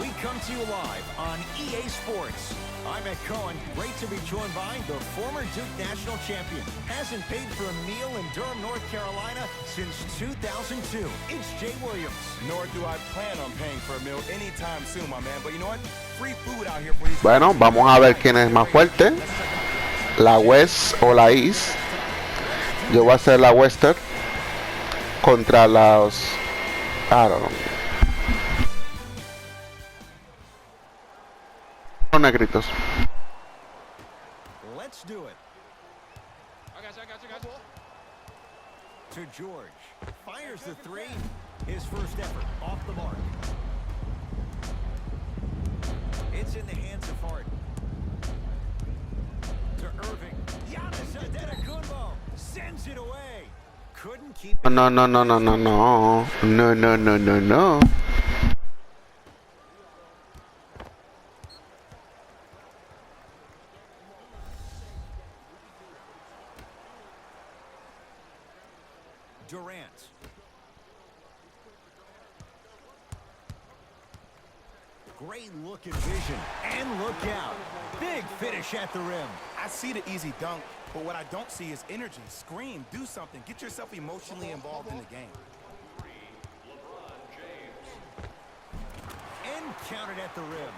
We come to you live on EA Sports. I'm Ed Cohen. Great to be joined by the former Duke national champion. Hasn't paid for a meal in Durham, North Carolina since 2002. It's Jay Williams. Nor do I plan on paying for a meal anytime soon, my man. But you know what? Free food out here for these. Bueno, vamos a ver quién es más fuerte. La West o la East. Yo voy a hacer la Western contra los... I don't know. Los negritos. Let's do it. I got you. To George. Fires the three. His first effort off the mark. It's in the hands of Harden. To Irving. Giannis Antetokounmpo sends it away. Couldn't keep it. No. Durant. Great look and vision. And look out. Big finish at the rim. I see the easy dunk, but what I don't see is energy. Scream, do something. Get yourself emotionally involved in the game. And counted at the rim.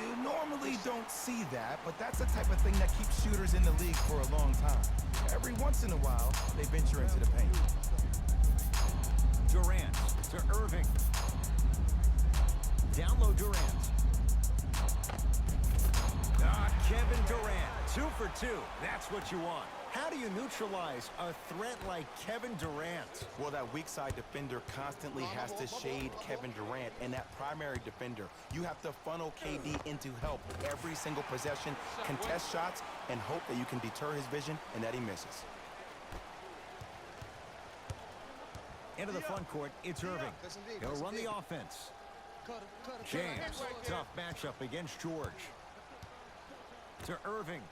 You normally don't see that, but that's the type of thing that keeps shooters in the league for a long time. Every once in a while, they venture into the paint. Durant to Irving. Down low Durant. Kevin Durant, 2 for 2. That's what you want. How do you neutralize a threat like Kevin Durant? Well, that weak side defender constantly has to shade Kevin Durant, and that primary defender, you have to funnel KD into help every single possession, contest shots, and hope that you can deter his vision and that he misses. Into the front court, it's Irving. He'll run the offense. James, tough matchup against George. To Irving.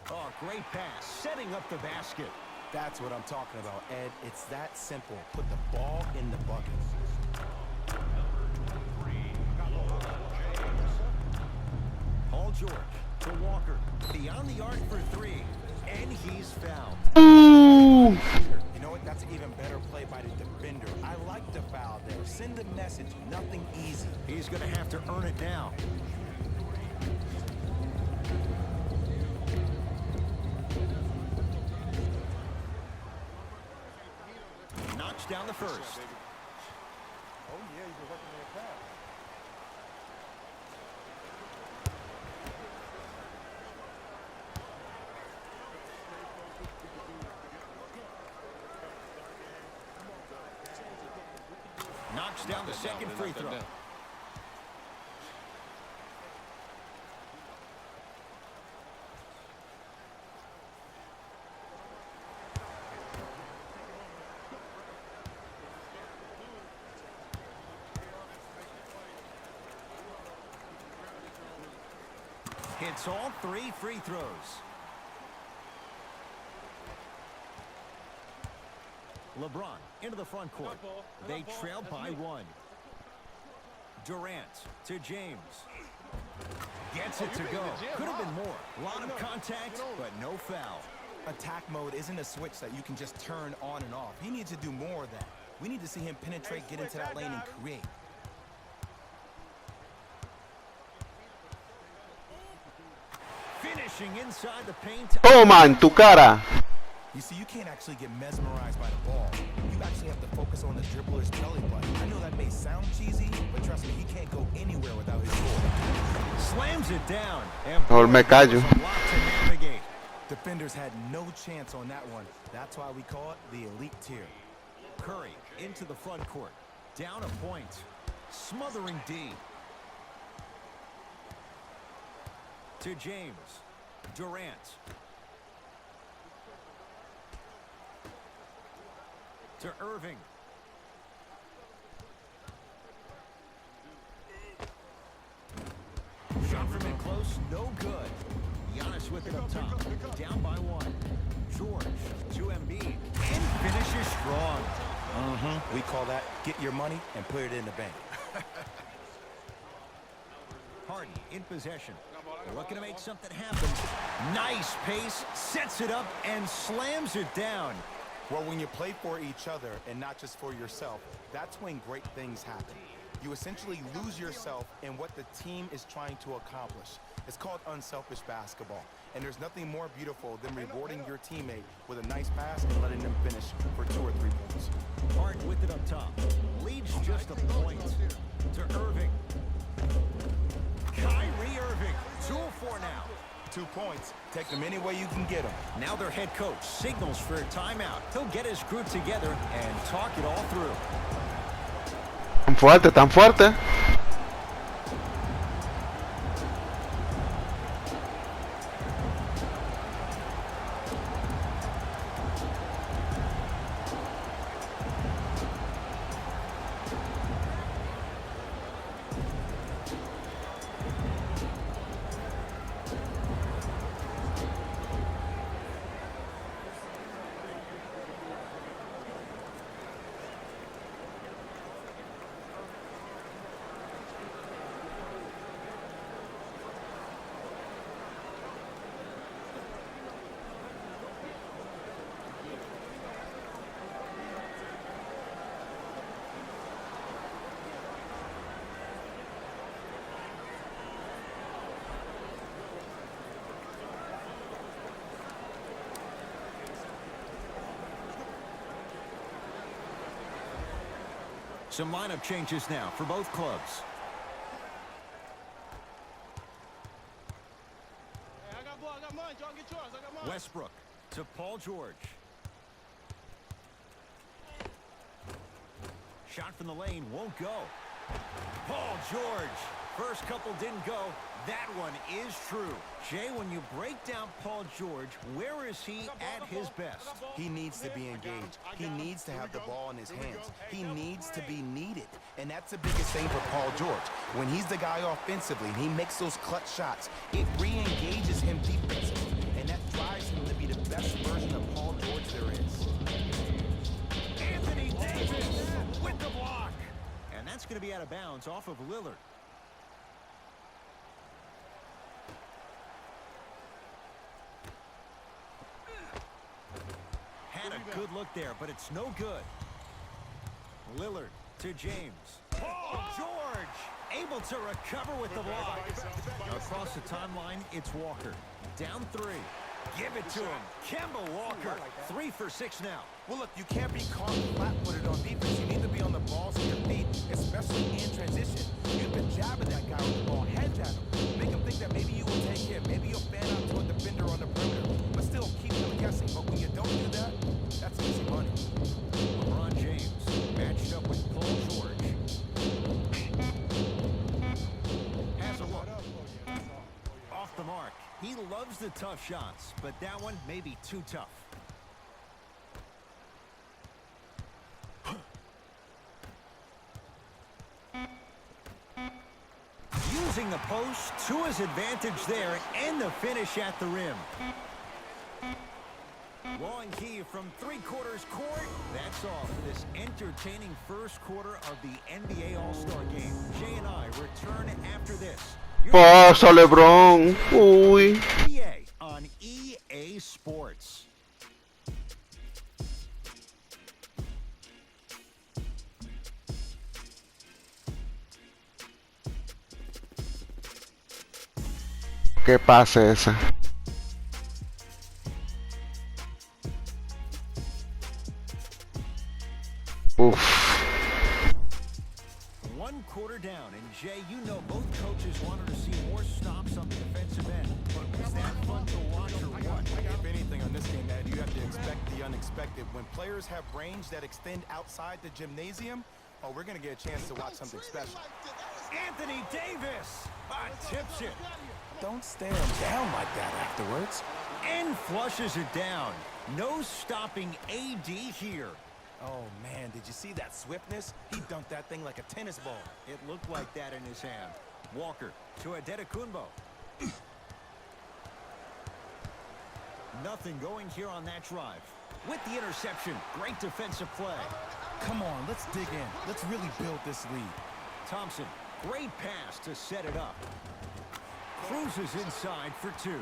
Oh, great pass, setting up the basket. That's what I'm talking about, Ed. It's that simple. Put the ball in the bucket. Paul George to Walker. Beyond the arc for three. And he's fouled. Ooh. You know what? That's an even better play by the defender. I like the foul there. Send a message. Nothing easy. He's going to have to earn it now. Knocks down the first. Oh, yeah, you've been working on your pass. Knocks down the second free throw. Hits all 3 free throws. LeBron into the front court. They trail by 1. Durant to James. Gets it to go. Could have been more. A lot of contact, but no foul. Attack mode isn't a switch that you can just turn on and off. He needs to do more of that. We need to see him penetrate, get into that lane, and create. Finishing inside the paint. Toma en tu cara. You see, you can't actually get mesmerized by the ball. You actually have to focus on the dribbler's belly button. I know that may sound cheesy, but trust me, he can't go anywhere without his ball. Slams it down. Mejor me callo. Defenders had no chance on that one. That's why we call it the elite tier. Curry into the front court. Down a point. Smothering D. To James. Durant. To Irving. Shot from in close, no good. Giannis with it up top. Down by 1. George to Embiid. And finishes strong. We call that get your money and put it in the bank. Harden in possession. Looking to make something happen. Nice pace, sets it up, and slams it down. Well, when you play for each other and not just for yourself, that's when great things happen. You essentially lose yourself in what the team is trying to accomplish. It's called unselfish basketball. And there's nothing more beautiful than rewarding your teammate with a nice pass and letting them finish for 2 or 3 points. Harden with it up top. Leads just a point to Irving. Kyrie Irving, 2 of 4 now. 2 points. Take them any way you can get them. Now their head coach signals for a timeout. He'll get his group together and talk it all through. Tan fuerte, tan fuerte. Some lineup changes now for both clubs. Hey, I got ball, I got mine. Y'all get yours. I got mine. Westbrook to Paul George. Shot from the lane won't go. Paul George. First couple didn't go. That one is true. Jay, when you break down Paul George, where is he at his best? He needs to be engaged. He needs to have the ball in his hands. He needs to be needed. And that's the biggest thing for Paul George. When he's the guy offensively and he makes those clutch shots, it re-engages him defensively. And that drives him to be the best version of Paul George there is. Anthony Davis with the block. And that's going to be out of bounds off of Lillard. Had a good look there, but it's no good. Lillard to James. Paul George able to recover with the block. Across the timeline, it's Walker. Down 3. Give it to him. Kemba Walker, 3 for 6 now. Well, look, you can't be caught flat-footed on defense. You need to be on the balls of your feet, especially in transition. You've been jabbing that guy with the ball. Head jab him. Make him think that maybe you will take him. Maybe you'll fan out to a defender on the perimeter. But still, keep them guessing. But when you don't do that, that's easy money. LeBron James matched up with Paul George. Has a look. Off the mark. He loves the tough shots, but that one may be too tough. Using the post to his advantage there and the finish at the rim. Long key from 3/4 court. That's all for this entertaining first quarter of the NBA All-Star Game. Jay and I return after this. Pasa, LeBron. Uy. EA on EA Sports. ¿Qué pase ese? Uf. 1 quarter down, and Jay, you know both coaches wanted to see more stops on the defensive end. But was that fun to watch or what? If anything on this game, Ed, you have to expect the unexpected. When players have range that extend outside the gymnasium, oh, we're going to get a chance to watch something special. Anthony Davis tips it. Don't stare him down like that afterwards. And flushes it down. No stopping AD here. Oh, man, did you see that swiftness? He dunked that thing like a tennis ball. It looked like that in his hand. Walker to Adetokunbo. Nothing going here on that drive. With the interception, great defensive play. Come on, let's dig in. Let's really build this lead. Thompson Great pass to set it up. Cruises inside for 2.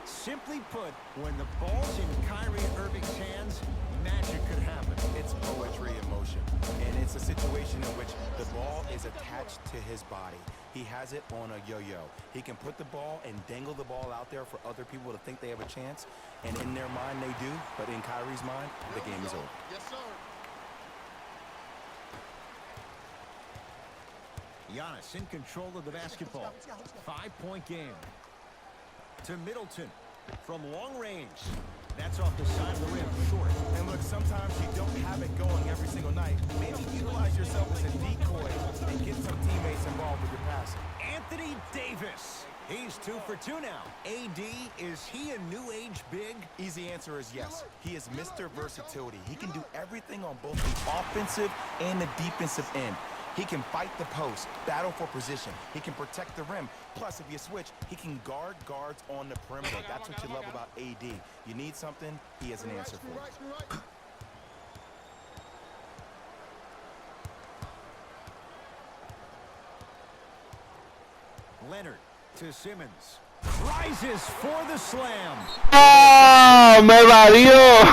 Simply put, when the ball's in Kyrie Irving's hands, magic could happen. It's poetry in motion, and it's a situation in which the ball is attached to his body. He has it on a yo-yo. He can put the ball and dangle the ball out there for other people to think they have a chance, and in their mind they do, but in Kyrie's mind, the game is over. Yes, sir. Giannis in control of the basketball. 5-point game. To Middleton from long range. That's off the side of the rim, short. And look, sometimes you don't have it going every single night. Maybe utilize yourself as a decoy and get some teammates involved with your passing. Anthony Davis. He's 2 for 2 now. AD, is he a new age big? Easy answer is yes. He is Mr. Versatility. He can do everything on both the offensive and the defensive end. He can fight the post, battle for position. He can protect the rim. Plus, if you switch, he can guard guards on the perimeter. That's what you love about AD. You need something, he has an answer for it. Leonard to Simmons. Rises for the slam. ¡Oh! ¡Me valió!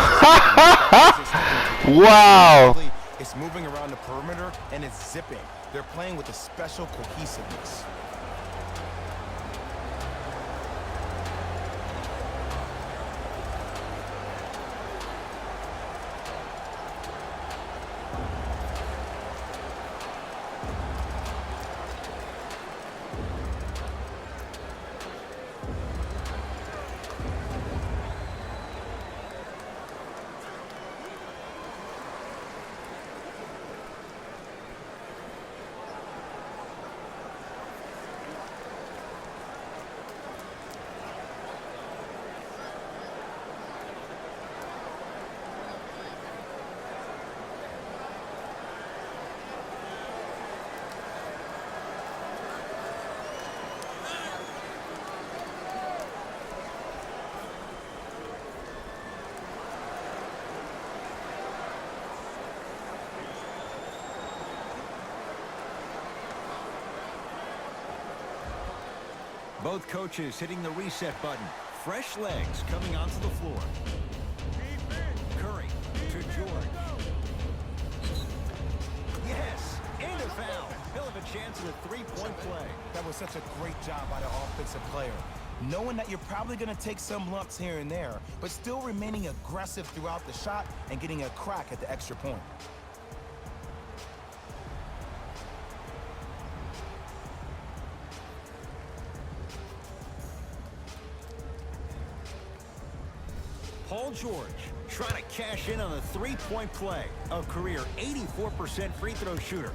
¡Wow! It's moving around the perimeter, and it's zipping. They're playing with a special cohesiveness. Both coaches hitting the reset button. Fresh legs coming onto the floor. Curry to George. Yes, and a foul. He'll have a chance at a three-point play. That was such a great job by the offensive player. Knowing that you're probably going to take some lumps here and there, but still remaining aggressive throughout the shot and getting a crack at the extra point. Paul George trying to cash in on a three-point play. A career 84% free throw shooter.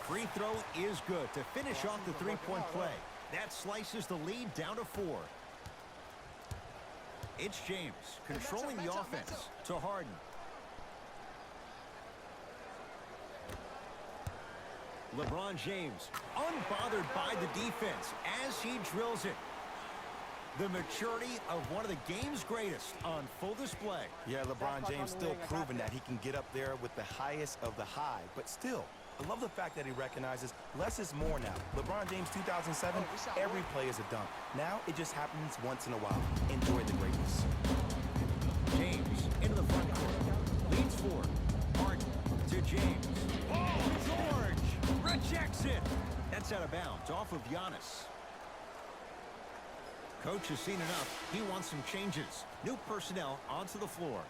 Free throw is good to finish off the three-point play. That slices the lead down to 4. It's James controlling the offense to Harden. LeBron James unbothered by the defense as he drills it. The maturity of one of the game's greatest on full display. Yeah, LeBron James still proving that he can get up there with the highest of the high, but still, I love the fact that he recognizes less is more now. LeBron James 2007, every play is a dunk. Now it just happens once in a while. Enjoy the greatness. James into the front court. Leads 4. Harden to James. Oh, George rejects it. That's out of bounds off of Giannis. Coach has seen enough. He wants some changes. New personnel onto the floor.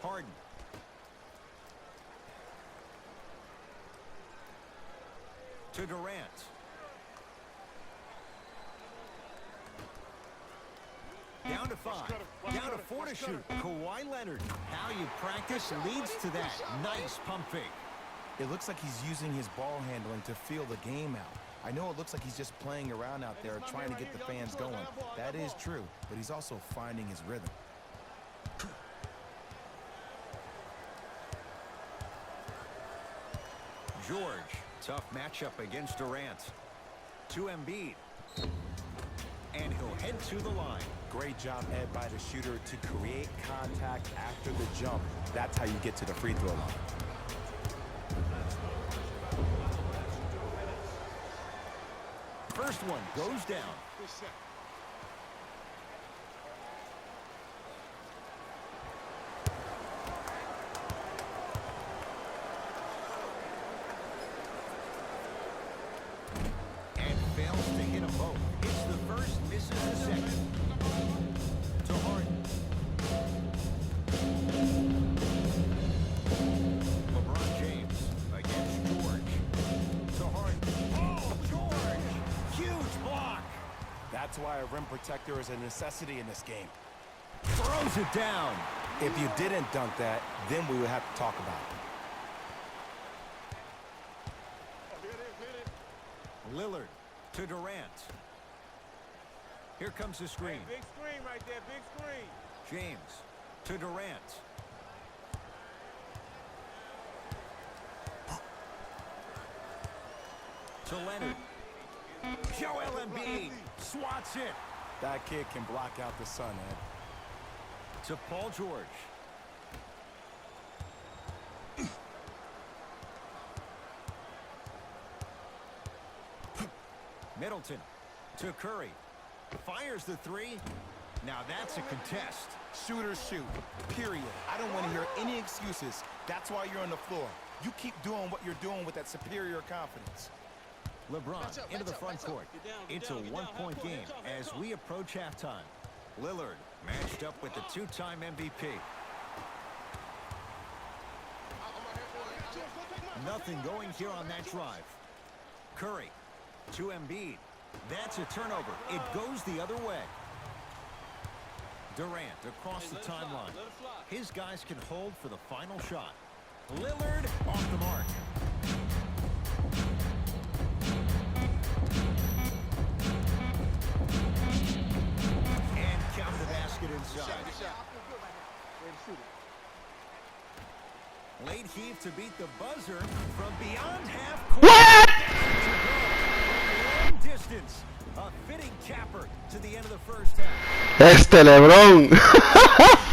Harden. To Durant. Down to 5. Down to 4 to shoot. Kawhi Leonard. How you practice leads to that. Nice pump fake. It looks like he's using his ball handling to feel the game out. I know it looks like he's just playing around out there trying to get the fans going. That is true, but he's also finding his rhythm. George, Tough matchup against Durant. To Embiid. And he'll head to the line. Great job, Ed, by the shooter to create contact after the jump. That's how you get to the free throw line. First one goes down. And fails to hit them both. It's the first, misses the second. To Harden. LeBron James against George. To Harden. Oh, George! Huge block. That's why a rim protector is a necessity in this game. Throws it down. If you didn't dunk that, then we would have to talk about it. Lillard to Durant. Here comes the screen. Big screen right there, big screen. James to Durant. To Leonard. Joel Embiid swats it. That kid can block out the sun, Ed. To Paul George. Middleton to Curry. Fires the three. Now that's a contest. Shooters shoot, period. I don't want to hear any excuses. That's why you're on the floor. You keep doing what you're doing with that superior confidence. LeBron into the front court. It's a one-point game as we approach halftime. Lillard matched up with the two-time MVP. Nothing going here on that drive. Curry to Embiid. That's a turnover. It goes the other way. Durant across the timeline. His guys can hold for the final shot. Lillard off the mark. And count the basket inside. Late heave to beat the buzzer from beyond half court. What? Long distance. A fitting capper to the end of the first half. LeBron.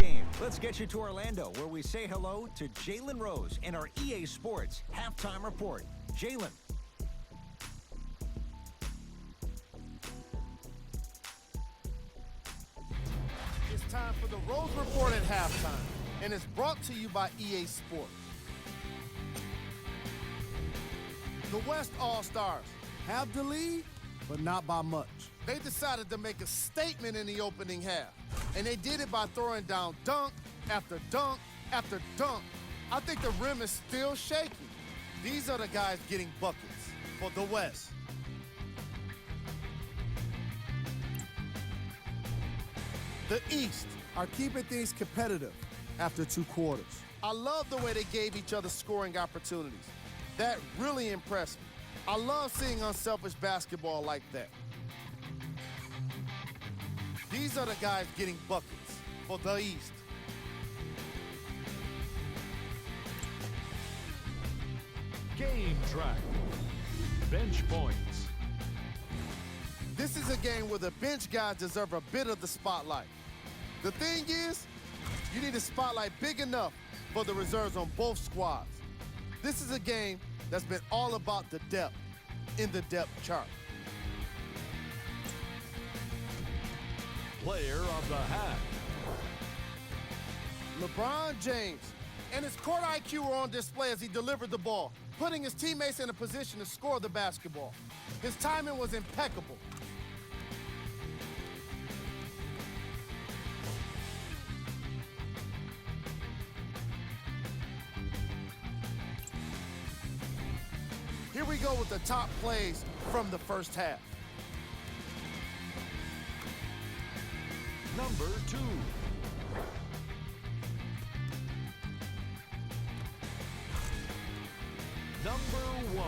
Game. Let's get you to Orlando, where we say hello to Jalen Rose in our EA Sports halftime report. Jalen. It's time for the Rose Report at halftime, and it's brought to you by EA Sports. The West All-Stars have the lead, but not by much. They decided to make a statement in the opening half, and they did it by throwing down dunk after dunk after dunk. I think the rim is still shaking. These are the guys getting buckets for the West. The East are keeping things competitive after 2 quarters. I love the way they gave each other scoring opportunities. That really impressed me. I love seeing unselfish basketball like that. These are the guys getting buckets for the East. Game track. Bench points. This is a game where the bench guys deserve a bit of the spotlight. The thing is, you need a spotlight big enough for the reserves on both squads. This is a game that's been all about the depth in the depth chart. Player of the half. LeBron James and his court IQ were on display as he delivered the ball, putting his teammates in a position to score the basketball. His timing was impeccable. Here we go with the top plays from the first half. Number 2. Number 1.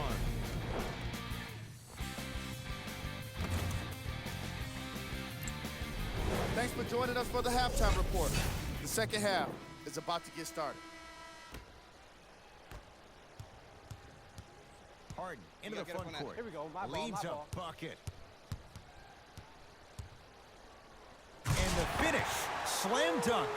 Thanks for joining us for the halftime report. The second half is about to get started. Harden into the front court. Here we go. My ball, Leads my a ball. bucket. the finish. Slam dunk.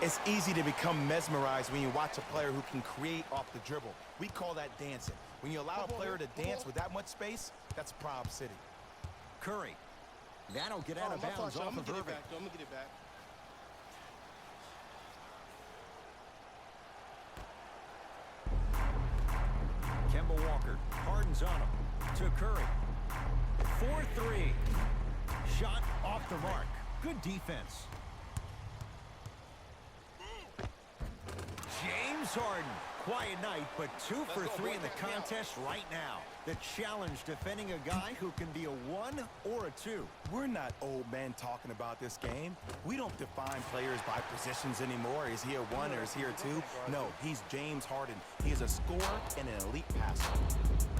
It's easy to become mesmerized when you watch a player who can create off the dribble. We call that dancing. When you allow a player to dance with that much space, that's Prob City. Curry. That'll get out of bounds off of Irving. I'm gonna get it back. Kemba Walker. Harden's on him. To Curry. 4-3. Shot off the mark. Good defense. James Harden. Quiet night, but 2 for 3 in the contest right now. The challenge defending a guy who can be a 1 or a 2. We're not old men talking about this game. We don't define players by positions anymore. Is he a 1 or is he a 2? No, he's James Harden. He is a scorer and an elite passer.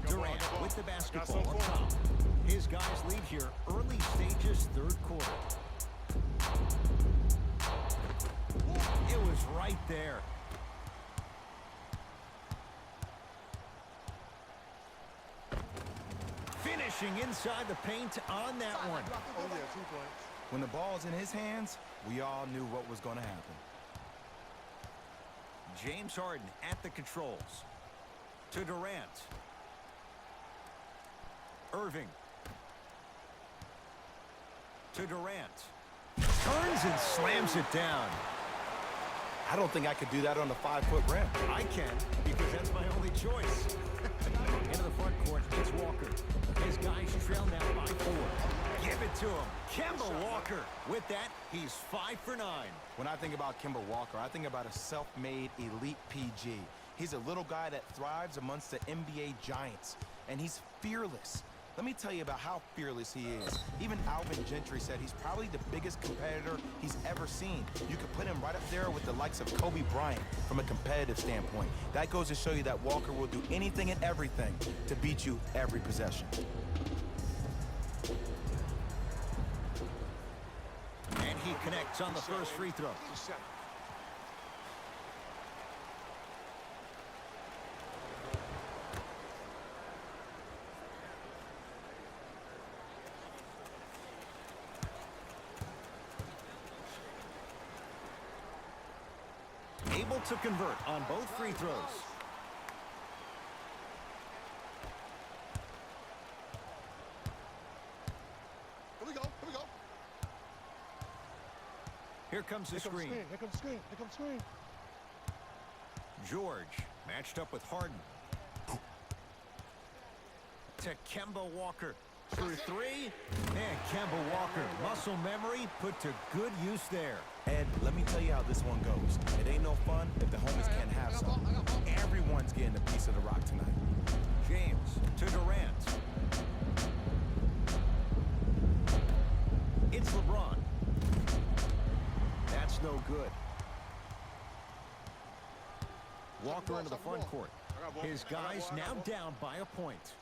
Durant with the basketball up top. His guys lead here early stages, third quarter. It was right there. Finishing inside the paint on that one. Oh, yeah, 2 points. When the ball's in his hands, we all knew what was going to happen. James Harden at the controls. To Durant. Irving. To Durant. Turns and slams it down. I don't think I could do that on a 5-foot rim. I can, because that's my only choice. Into the front court, it's Walker. His guys trail now by 4. Give it to him. Kemba Walker. With that, he's 5 for 9. When I think about Kemba Walker, I think about a self-made elite PG. He's a little guy that thrives amongst the NBA giants, and he's fearless. Let me tell you about how fearless he is. Even Alvin Gentry said he's probably the biggest competitor he's ever seen. You could put him right up there with the likes of Kobe Bryant from a competitive standpoint. That goes to show you that Walker will do anything and everything to beat you every possession. And he connects on the first free throw. Able to convert on both free throws. Here we go. Here we go. Here comes the screen. Here comes the screen. Here comes the screen. George matched up with Harden. To Kemba Walker. Through 3. And Kemba Walker, muscle memory put to good use there. Ed, let me tell you how this one goes. It ain't no fun if the homies can't have some. Everyone's getting a piece of the rock tonight. James to Durant. It's LeBron. That's no good. Walker into the front court. His guys now down by a point.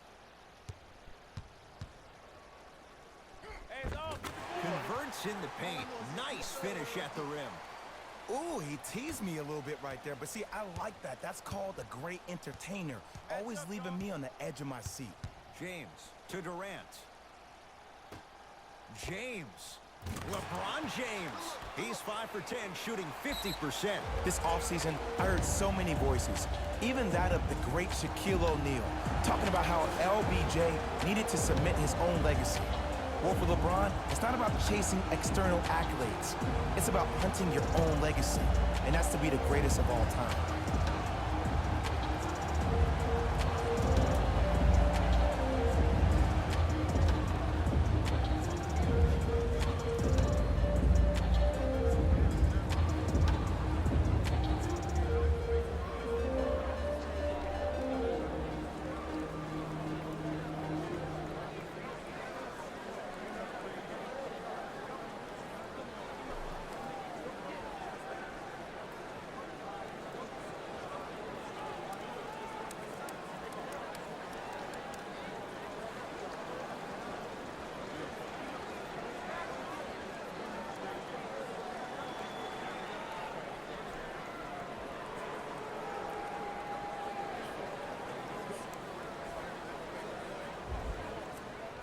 Converts in the paint. Nice finish at the rim. Ooh, he teased me a little bit right there. But see, I like that. That's called a great entertainer. Always leaving me on the edge of my seat. James to Durant. James. LeBron James. He's 5 for 10, shooting 50%. This offseason, I heard so many voices, even that of the great Shaquille O'Neal, talking about how LBJ needed to cement his own legacy. Well, for LeBron, it's not about chasing external accolades. It's about hunting your own legacy, and that's to be the greatest of all time.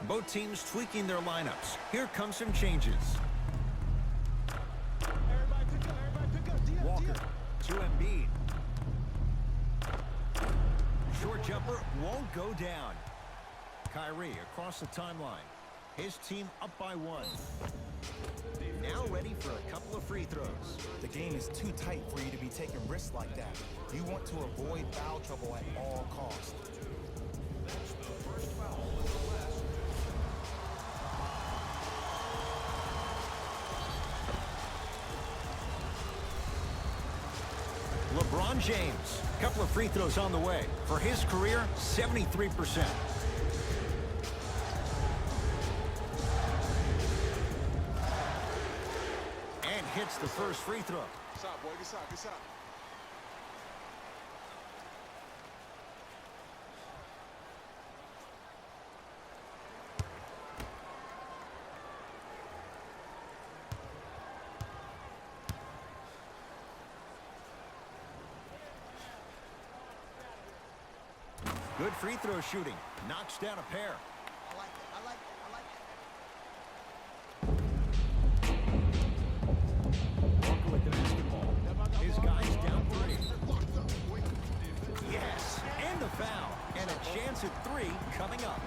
Both teams tweaking their lineups. Here come some changes. jumper won't go down. Kyrie across the timeline. His team up by 1. Now ready for a couple of free throws. The game is too tight for you to be taking risks like that. You want to avoid foul trouble at all costs. LeBron James, couple of free throws on the way. For his career, 73%. And hits the first free throw. Good shot, boy. Good shot. Good shot. Good free throw shooting. Knocks down a pair. I like it. I like it. Walker with the basketball. His guys down 3. Yes, and the foul. And a chance at 3 coming up.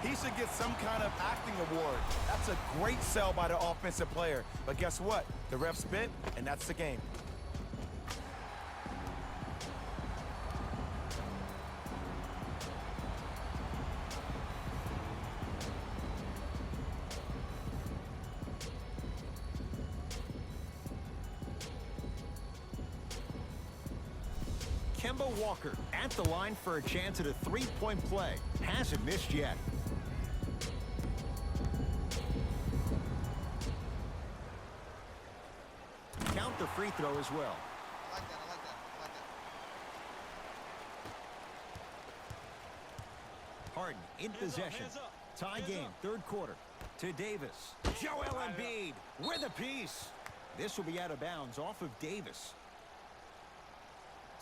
He should get some kind of acting award. That's a great sell by the offensive player. But guess what? The ref spit, and that's the game. Kemba Walker at the line for a chance at a 3-point play. Hasn't missed yet. Count the free throw as well. I like that. I like that. I like that. Harden in possession. Tie game, 3rd quarter. To Davis. Joel Embiid with a piece. This will be out of bounds off of Davis.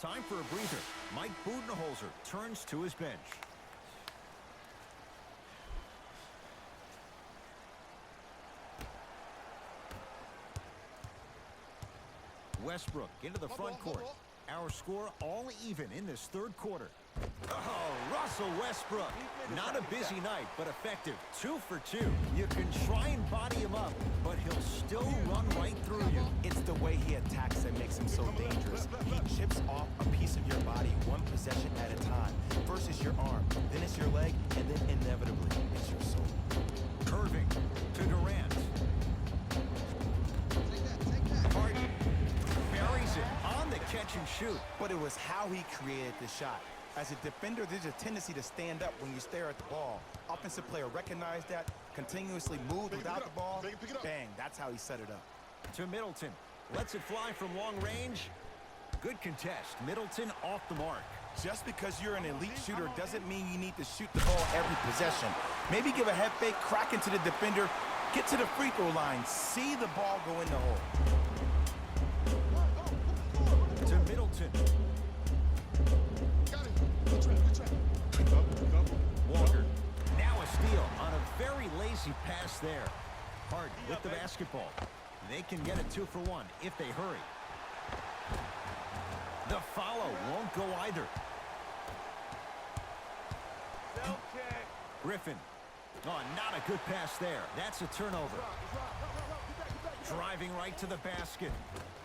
Time for a breather. Mike Budenholzer turns to his bench. Westbrook into the front court. Our score all even in this 3rd quarter. Oh, Russell Westbrook. Not a busy night, but effective. 2 for 2. You can try and body him up, but he'll still run right through you. It's the way he attacks that makes him so dangerous. He chips off a piece of your body 1 possession at a time. First is your arm, then it's your leg, and then inevitably it's your soul. Irving to Durant. Harden buries it on the catch and shoot. But it was how he created the shot. As a defender, there's a tendency to stand up when you stare at the ball. Offensive player recognized that, continuously moved without the ball. Bang, that's how he set it up. To Middleton. Lets it fly from long range. Good contest. Middleton off the mark. Just because you're an elite shooter doesn't mean you need to shoot the ball every possession. Maybe give a head fake, crack into the defender, get to the free throw line, see the ball go in the hole. To Middleton. Walker. Now a steal on a very lazy pass there. Harden with the basketball. They can get it 2 for 1 if they hurry. The follow won't go either. Griffin. Oh, not a good pass there. That's a turnover. Driving right to the basket.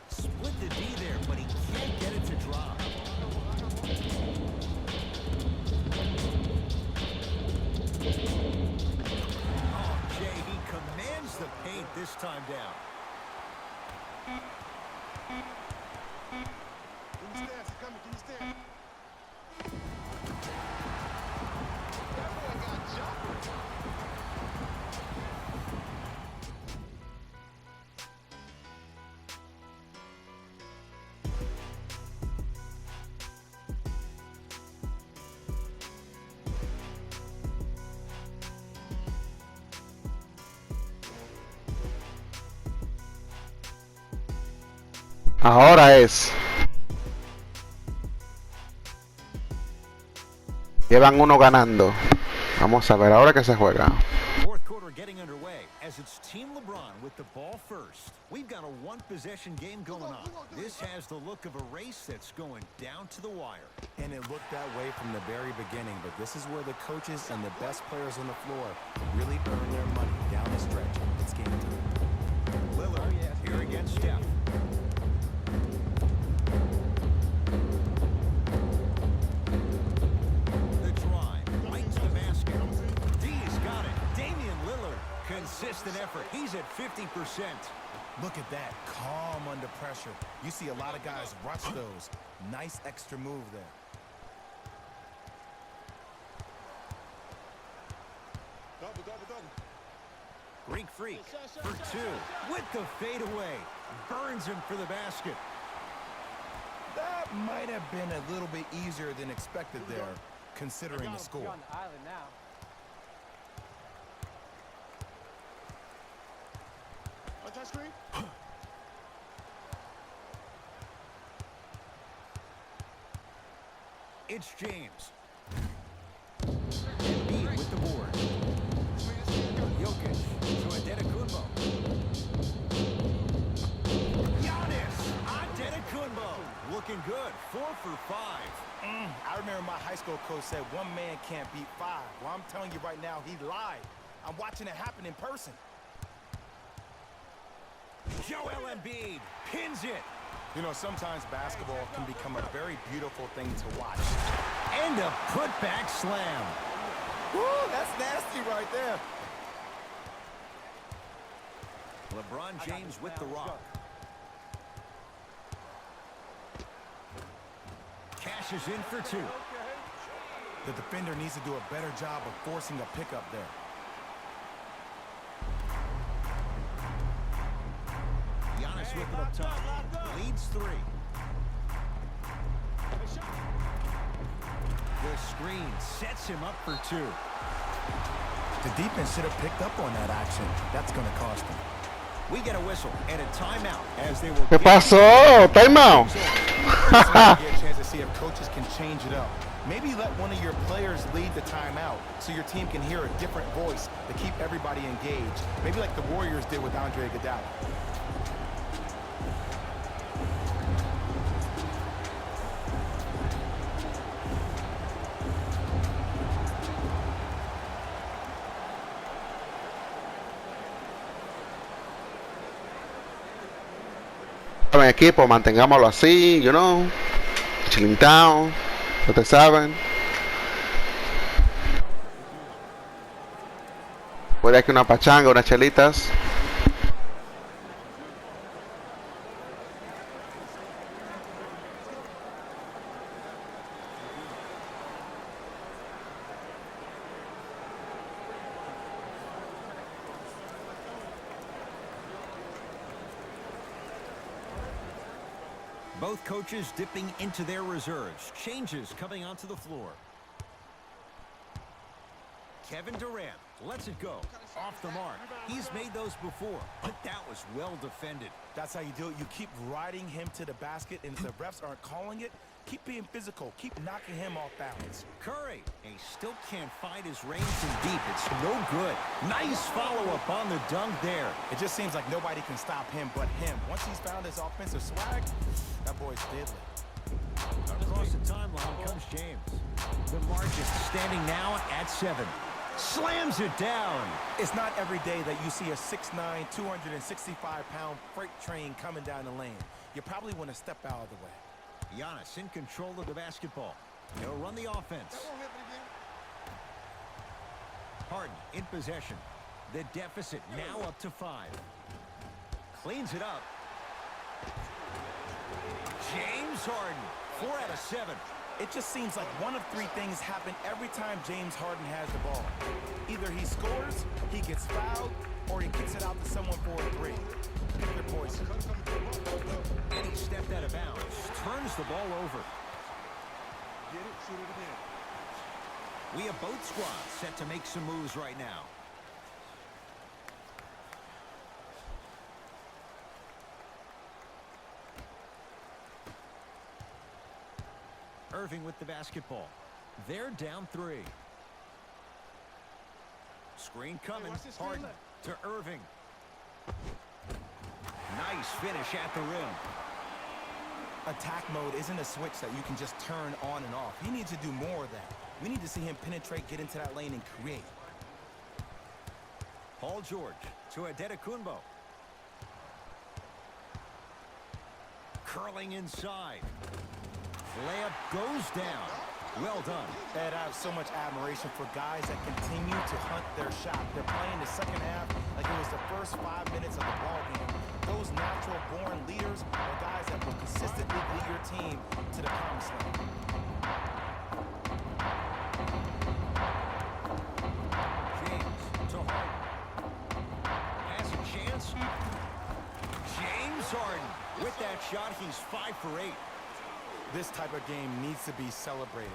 Split the D there, but he can't get it to drop. Oh, Jay, he commands the paint this time down. Ahora es. Llevan 1 ganando. Vamos a ver ahora que se juega. 4th quarter are getting underway as it's Team LeBron with the ball first. We've got a one-possession game going on. This has the look of a race that's going down to the wire. And it looked that way from the very beginning, but this is where the coaches and the best players on the floor really earn their money down the stretch. It's game time. Lillard here against Steph. The drive, right to the basket. D's got it. Damian Lillard, consistent effort. He's at 50%. Look at that, calm under pressure. You see a lot of guys rush those. Nice extra move there. Greek Freak for two with the fadeaway. Burns him for the basket. That might have been a little bit easier than expected there, considering the score. On the island now. On touch screen. It's James. Embiid with the board. Jokic to Antetokounmpo. Giannis Antetokounmpo looking good. 4 for 5. I remember my high school coach said one man can't beat five. Well, I'm telling you right now, he lied. I'm watching it happen in person. Joel Embiid pins it. You know, sometimes basketball can become a very beautiful thing to watch. And a putback slam. Woo, that's nasty right there. LeBron James with the rock. Cashes in for two. The defender needs to do a better job of forcing a pickup there. Giannis with it up top. Leads 3. The screen sets him up for 2. The defense should have picked up on that action. That's going to cost them. We get a whistle and a timeout as they will. ¿Qué pasó? Timeout. Get a chance to see if coaches can change it up. Maybe let one of your players lead the timeout so your team can hear a different voice to keep everybody engaged. Maybe like the Warriors did with Andre Iguodala. Mi equipo, mantengámoslo así, you know, chilling down, ustedes saben. Voy a aquí una pachanga, unas chelitas. Both coaches dipping into their reserves. Changes coming onto the floor. Kevin Durant lets it go. Off the mark. He's made those before, but that was well defended. That's how you do it. You keep riding him to the basket, and if the refs aren't calling it, keep being physical. Keep knocking him off balance. Curry, he still can't find his range from deep. It's no good. Nice follow-up on the dunk there. It just seems like nobody can stop him but him. Once he's found his offensive swag, that boy's deadly. Across the timeline comes James. The margin standing now at 7. Slams it down. It's not every day that you see a 6'9", 265-pound freight train coming down the lane. You probably want to step out of the way. Giannis in control of the basketball. He'll run the offense. Harden in possession. The deficit now up to 5. Cleans it up. James Harden, 4 out of 7. It just seems like one of 3 things happen every time James Harden has the ball. Either he scores, he gets fouled, or he kicks it out to someone for a 3. Pick your poison. And he stepped out of bounds. Turns the ball over. Get it, shoot it again. We have both squads set to make some moves right now. Irving with the basketball. They're down 3. Screen coming. watch this screen Harden left. to Irving. Nice finish at the rim. Attack mode isn't a switch that you can just turn on and off. He needs to do more of that. We need to see him penetrate, get into that lane, and create. Paul George to Adetokunbo. Curling inside. Layup goes down. Well done. Ed, I have so much admiration for guys that continue to hunt their shot. They're playing the second half like it was the first 5 minutes of the ball game. Those natural-born leaders are guys that will consistently lead your team to the promised land. James to Harden. Has a chance. James Harden. With that shot, he's 5 for 8. This type of game needs to be celebrated.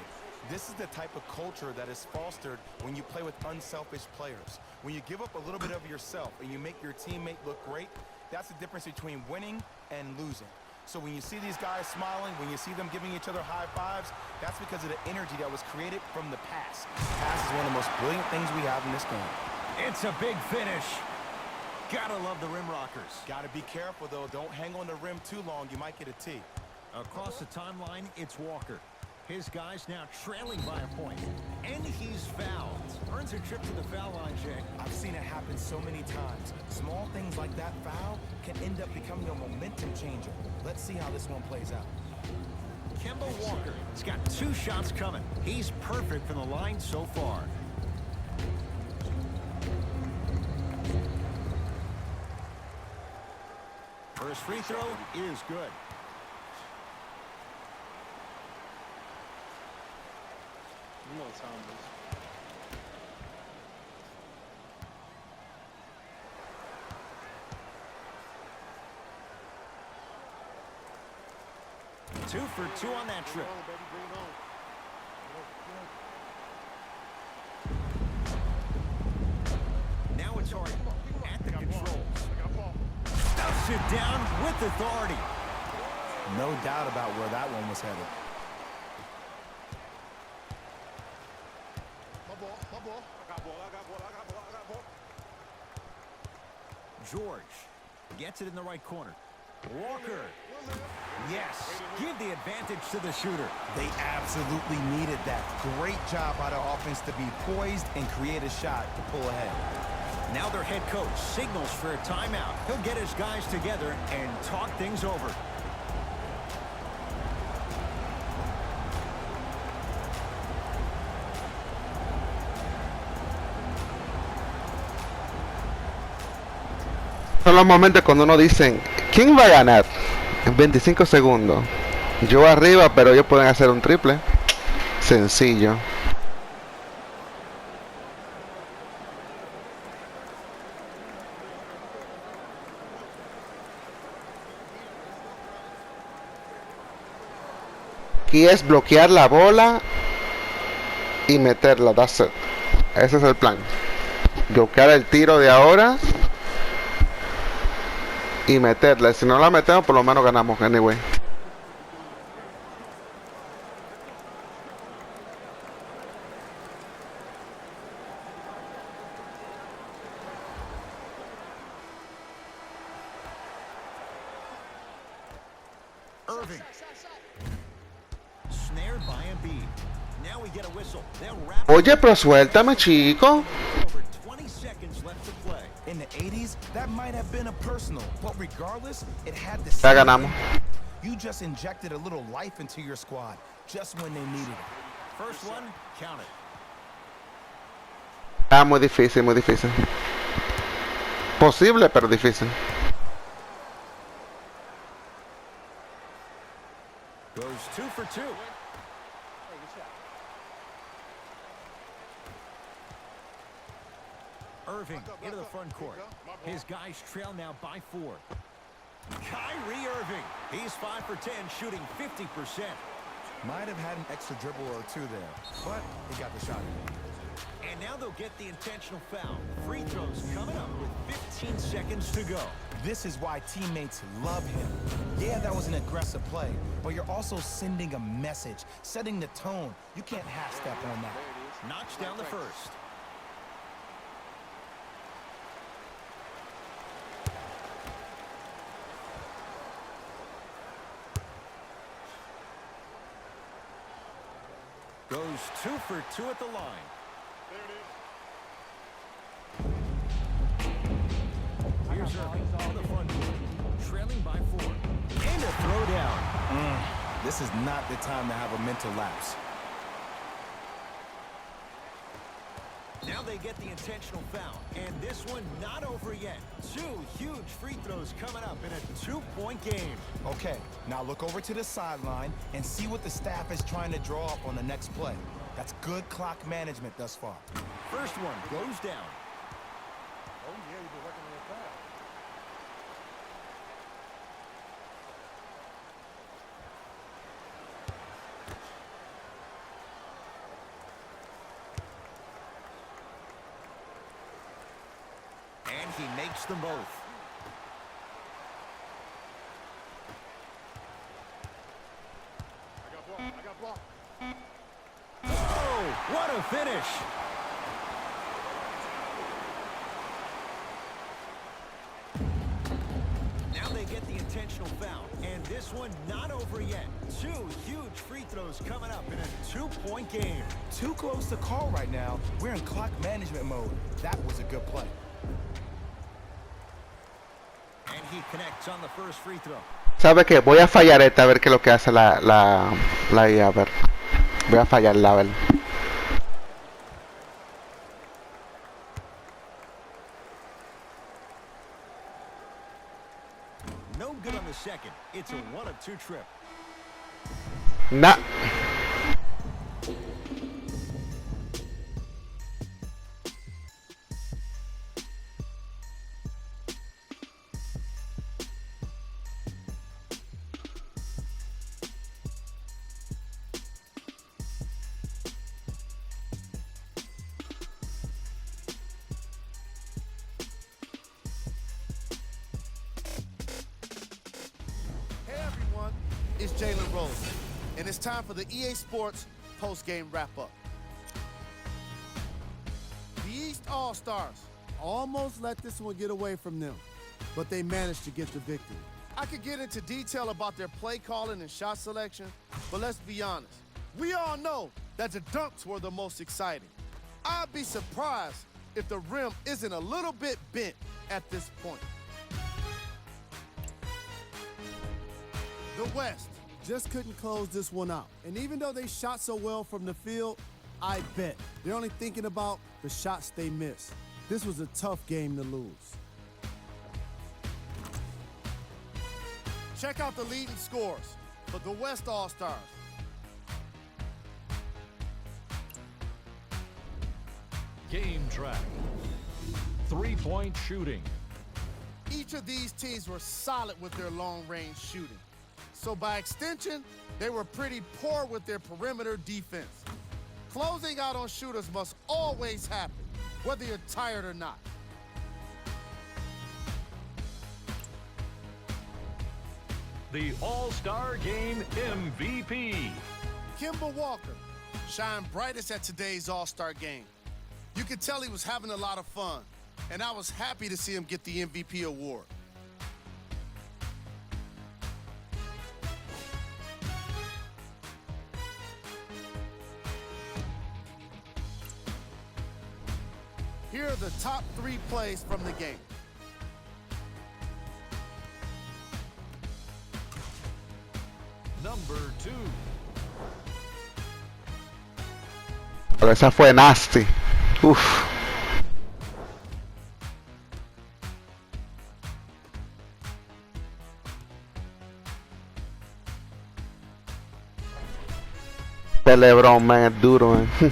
This is the type of culture that is fostered when you play with unselfish players. When you give up a little bit of yourself and you make your teammate look great, that's the difference between winning and losing. So when you see these guys smiling, when you see them giving each other high fives, that's because of the energy that was created from the pass. Pass is one of the most brilliant things we have in this game. It's a big finish. Gotta love the rim rockers. Gotta be careful though, don't hang on the rim too long, you might get a T. Across the timeline, it's Walker. His guys now trailing by a point. And he's fouled. Earns a trip to the foul line, Jay. I've seen it happen so many times. Small things like that foul can end up becoming a momentum changer. Let's see how this one plays out. Kemba Walker has got 2 shots coming. He's perfect from the line so far. First free throw is good. You know what time it is. Two for 2 on that trip. Bring it on, baby, bring it on. Now it's Harden at the I got ball. controls. I got ball. Stuffs it down with authority. No doubt about where that one was headed. My ball, my ball. I got ball, I got ball, I got ball, I got ball. George gets it in the right corner. Walker. Yes, give the advantage to the shooter. They absolutely needed that. Great job by the offense to be poised and create a shot to pull ahead. Now their head coach signals for a timeout. He'll get his guys together and talk things over. Son los momentos cuando uno dicen, ¿quién va a ganar? En 25 segundos. Yo arriba, pero ellos pueden hacer un triple. Sencillo. Aquí es bloquear la bola y meterla. That's it. Ese es el plan. Bloquear el tiro de ahora y meterla. Si no la metemos, por lo menos ganamos. Anyway. Irving. Snared by Embiid. Now we get a whistle. They'll wrap. Oye, pero suéltame, chico. Over 20 seconds left to play. In the 80s, that might have been a personal, but regardless, it had the Ya same ganamos. impact. You just injected a little life into your squad, just when they needed it. First one, count it. Ah, muy difícil, muy difícil. Posible, pero difícil. Goes 2 for 2. Irving into the front court. His guys trail now by 4. Kyrie Irving. He's 5 for 10, shooting 50%. Might have had an extra dribble or two there, but he got the shot in. And now they'll get the intentional foul. Free throws coming up with 15 seconds to go. This is why teammates love him. Yeah, that was an aggressive play, but you're also sending a message, setting the tone. You can't half-step on that. Knocks down the first. Goes 2 for 2 at the line. Here's Irving on the front court, trailing by 4. And a throwdown. This is not the time to have a mental lapse. Now they get the intentional foul, and this one not over yet. 2 huge free throws coming up in a 2-point game. Okay, now look over to the sideline and see what the staff is trying to draw up on the next play. That's good clock management thus far. First one goes down. Oh, yeah, you've been working on your foul. And he makes them both. I got blocked. Oh, what a finish. Now they get the intentional foul, and this one not over yet. 2 huge free throws coming up in a 2-point game. Too close to call right now. We're in clock management mode. That was a good play. And he connects on the first free throw. ¿Sabe qué? Voy a fallar esta a ver qué es lo que hace la IA. A ver. Voy a fallarla, a ver. No good on the second. It's a 1 of 2 trip. Nah. Hey everyone, it's Jalen Rose, and it's time for the EA Sports post-game wrap-up. The East All-Stars almost let this one get away from them, but they managed to get the victory. I could get into detail about their play calling and shot selection, but let's be honest. We all know that the dunks were the most exciting. I'd be surprised if the rim isn't a little bit bent at this point. The West just couldn't close this one out. And even though they shot so well from the field, I bet they're only thinking about the shots they missed. This was a tough game to lose. Check out the leading scores for the West All-Stars. Game track. 3-point shooting. Each of these teams were solid with their long-range shooting. So by extension, they were pretty poor with their perimeter defense. Closing out on shooters must always happen, whether you're tired or not. The All-Star Game MVP. Kemba Walker shined brightest at today's All-Star game. You could tell he was having a lot of fun, and I was happy to see him get the MVP award. Here are the top 3 plays from the game. Number 2. Pero esa fue nasty. Uf. LeBron, man, es duro, man. See,